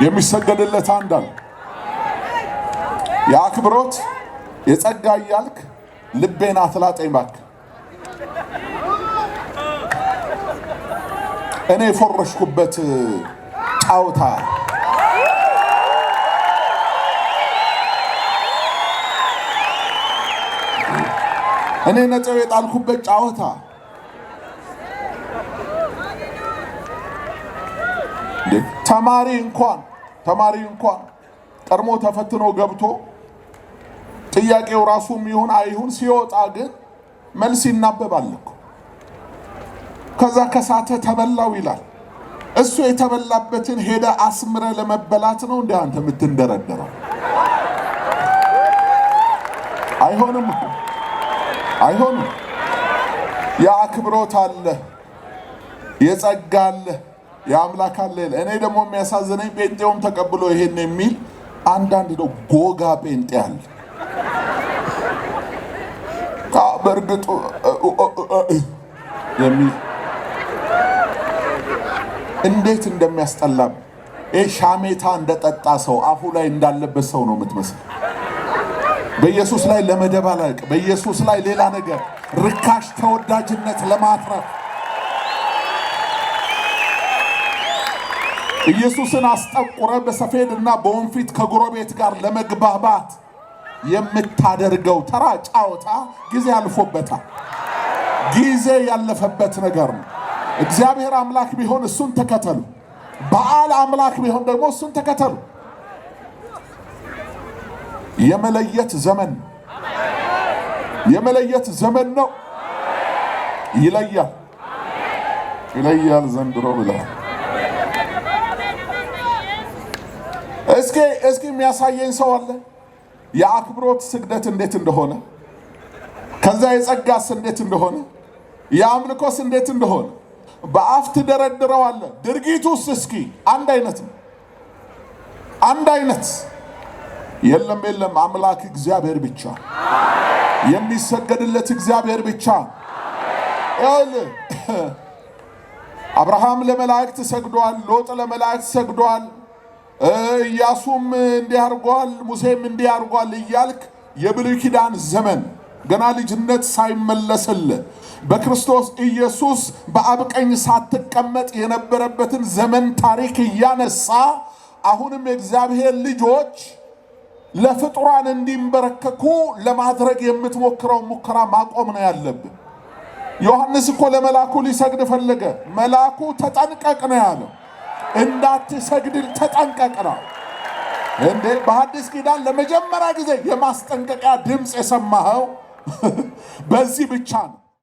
የሚሰገድለት አንድ አለ። የአክብሮት የጸጋ እያልክ ልቤን አትላጠኝ እባክህ። እኔ የፎረሽኩበት ጫውታ እኔ ነጥብ የጣልኩበት ጫውታ ተማሪ እንኳን ቀድሞ ተፈትኖ ገብቶ ጥያቄው ራሱም ይሁን አይሁን ሲወጣ ግን መልስ ይናበባል እኮ። ከዛ ከሳተ ተበላው ይላል። እሱ የተበላበትን ሄደ አስምረ ለመበላት ነው እንዴ አንተ የምትንደረደረው? አይሆንም። የአክብሮት አለ፣ የጸጋ አለ፣ የአምላክ አለ። እኔ ደግሞ የሚያሳዝነኝ ጴንጤውም ተቀብሎ ይሄን የሚል አንዳንድ ነው ጎጋ ጴንጤ አለ። በእርግጥ የሚል እንዴት እንደሚያስጠላም ሻሜታ እንደጠጣ ሰው አፉ ላይ እንዳለበት ሰው ነው የምትመስል። በኢየሱስ ላይ ለመደባለቅ፣ በኢየሱስ ላይ ሌላ ነገር ርካሽ ተወዳጅነት ለማትረፍ ኢየሱስን አስጠቁረ በሰፌድና በወንፊት ከጎረቤት ጋር ለመግባባት የምታደርገው ተራ ጫወታ ጊዜ አልፎበታል። ጊዜ ያለፈበት ነገር ነው። እግዚአብሔር አምላክ ቢሆን እሱን ተከተሉ። በዓል አምላክ ቢሆን ደግሞ እሱን ተከተሉ። የመለየት ዘመን ነው። ይለያል ዘንድሮ ብለሃል። እስኪ የሚያሳየኝ ሰው አለ? የአክብሮት ስግደት እንዴት እንደሆነ፣ ከዛ የጸጋስ እንዴት እንደሆነ፣ የአምልኮስ እንዴት እንደሆነ በአፍ ትደረድረዋለህ። ድርጊቱስ እስኪ አንድ አይነት ነው። የለም አምላክ እግዚአብሔር ብቻ፣ የሚሰገድለት እግዚአብሔር ብቻ። አብርሃም ለመላእክት ሰግዷል፣ ሎጥ ለመላእክት ሰግዷል፣ ኢያሱም እንዲህ አድርጓል፣ ሙሴም እንዲህ አድርጓል እያልክ የብሉይ ኪዳን ዘመን ገና ልጅነት ሳይመለስልህ በክርስቶስ ኢየሱስ በአብ ቀኝ ሳትቀመጥ የነበረበትን ዘመን ታሪክ እያነሳ አሁንም የእግዚአብሔር ልጆች ለፍጡራን እንዲንበረከኩ ለማድረግ የምትሞክረው ሙከራ ማቆም ነው ያለብህ። ዮሐንስ እኮ ለመላኩ ሊሰግድ ፈለገ። መላኩ ተጠንቀቅ ነው ያለው። እንዳትሰግድ ተጠንቀቅ ነው እንዴ። በሐዲስ ኪዳን ለመጀመሪያ ጊዜ የማስጠንቀቂያ ድምፅ የሰማኸው በዚህ ብቻ ነው።